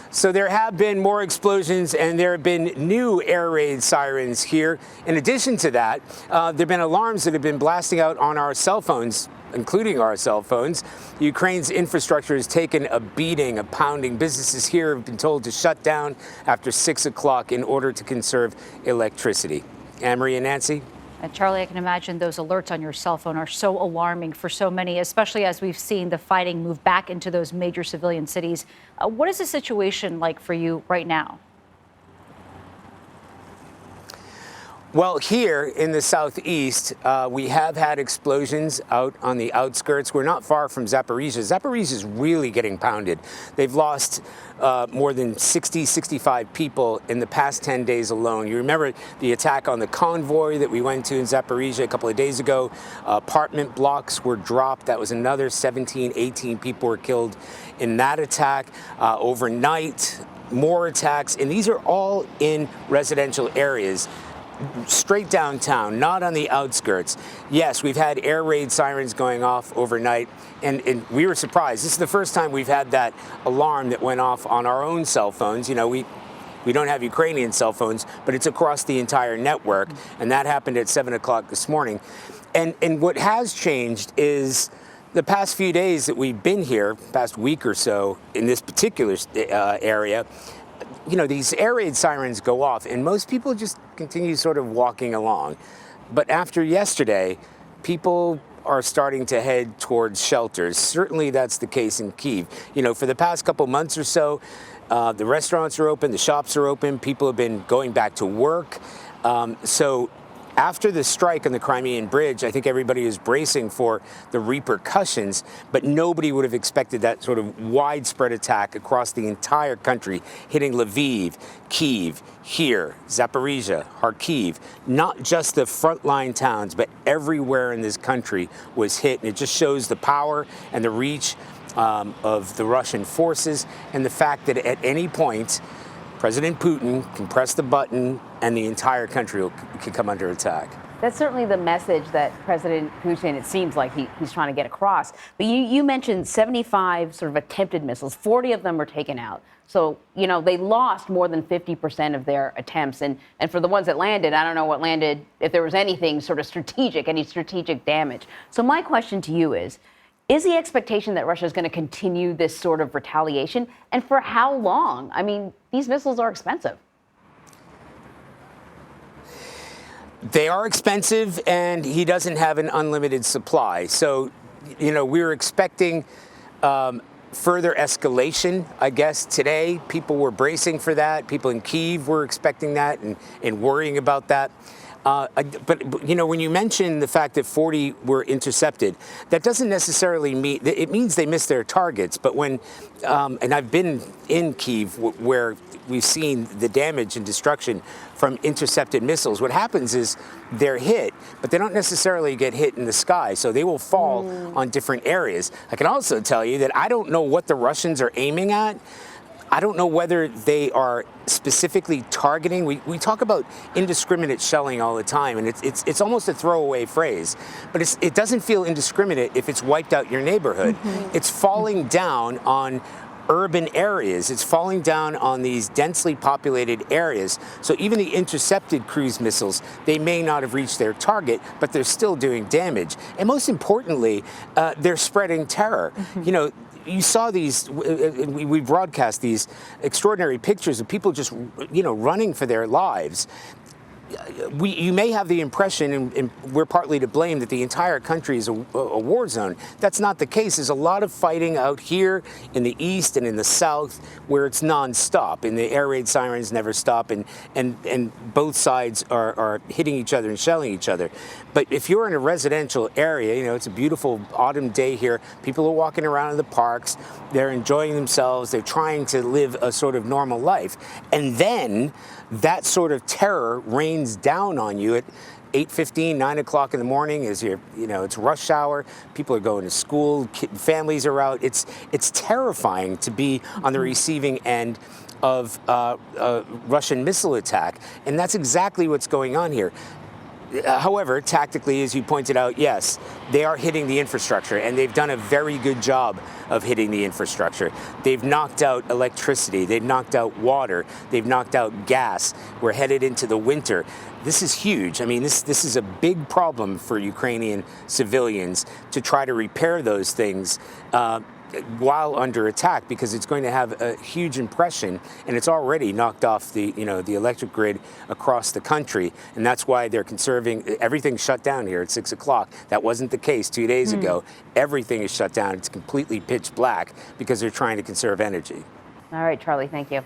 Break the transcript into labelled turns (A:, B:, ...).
A: So there have been more explosions and there have been new air raid sirens here. In addition to that, there have been alarms that have been blasting out on our cell phones, including our cell phones. Ukraine's infrastructure has taken a beating, a pounding. Businesses here have been told to shut down after 6 o'clock in order to conserve electricity. Anne-Marie and Nancy?
B: And Charlie, I can imagine those alerts on your cell phone are so alarming for so many, especially as we've seen the fighting move back into those major civilian cities. What is the situation like for you right now?
A: Well, here in the southeast, we have had explosions out on the outskirts. We're not far from Zaporizhia. Zaporizhia is really getting pounded. They've lost more than 65 people in the past 10 days alone. You remember the attack on the convoy that we went to in Zaporizhia a couple of days ago. Apartment blocks were dropped. That was another 17, 18 people were killed in that attack. Overnight, more attacks. And these are all in residential areas. Straight downtown, not on the outskirts. Yes, we've had air raid sirens going off overnight, and we were surprised. This is the first time we've had that alarm that went off on our own cell phones. You know, we don't have Ukrainian cell phones, but it's across the entire network, and that happened at 7 o'clock this morning. And what has changed is the past few days that we've been here, past week or so, in this particular area, you know, these air raid sirens go off and most people just continue sort of walking along. But after yesterday, people are starting to head towards shelters. Certainly that's the case in Kyiv. You know, for the past couple months or so, the restaurants are open, the shops are open, people have been going back to work. So after the strike on the Crimean Bridge, I think everybody is bracing for the repercussions, but nobody would have expected that sort of widespread attack across the entire country, hitting Lviv, Kyiv, here, Zaporizhia, Kharkiv. Not just the frontline towns, but everywhere in this country was hit. And it just shows the power and the reach of the Russian forces and the fact that at any point, President Putin can press the button and the entire country can come under attack.
C: That's certainly the message that President Putin, it seems like he's trying to get across. But you mentioned 75 sort of attempted missiles. 40 of them were taken out. So, you know, they lost more than 50% of their attempts. And for the ones that landed, I don't know what landed, if there was anything sort of strategic, any strategic damage. So my question to you is the expectation that Russia is going to continue this sort of retaliation? And for how long? I mean, these missiles are expensive.
A: They are expensive, and he doesn't have an unlimited supply. So, you know, we're expecting further escalation, I guess, today. People were bracing for that. People in Kyiv were expecting that and worrying about that. But, you know, when you mention the fact that 40 were intercepted, that doesn't necessarily mean, it means they missed their targets. But when, and I've been in Kyiv where we've seen the damage and destruction from intercepted missiles, what happens is they're hit, but they don't necessarily get hit in the sky. So they will fall on different areas. I can also tell you that I don't know what the Russians are aiming at. I don't know whether they are specifically targeting. We talk about indiscriminate shelling all the time, and it's almost a throwaway phrase. But it doesn't feel indiscriminate if it's wiped out your neighborhood. It's falling down on urban areas. It's falling down on these densely populated areas. So even the intercepted cruise missiles, they may not have reached their target, but they're still doing damage. And most importantly, they're spreading terror. You know, you saw these, we broadcast these extraordinary pictures of people just, you know, running for their lives. You may have the impression, and we're partly to blame, that the entire country is a war zone. That's not the case. There's a lot of fighting out here in the east and in the south where it's nonstop, and the air raid sirens never stop, and both sides are hitting each other and shelling each other. But if you're in a residential area, you know, it's a beautiful autumn day here. People are walking around in the parks. They're enjoying themselves. They're trying to live a sort of normal life. And then that sort of terror rains down on you at 8:15, 9 o'clock in the morning as it's rush hour. People are going to school, families are out. It's terrifying to be on the receiving end of a Russian missile attack. And that's exactly what's going on here. However, tactically, as you pointed out, yes, they are hitting the infrastructure, and they've done a very good job of hitting the infrastructure. They've knocked out electricity, they've knocked out water, they've knocked out gas. We're headed into the winter. This is huge. I mean, this is a big problem for Ukrainian civilians to try to repair those things while under attack, because it's going to have a huge impression, and it's already knocked off the electric grid across the country, and that's why they're conserving. Everything's shut down here at 6 o'clock. That wasn't the case 2 days ago. Everything is shut down. It's completely pitch black because they're trying to conserve energy.
C: All right, Charlie, thank you.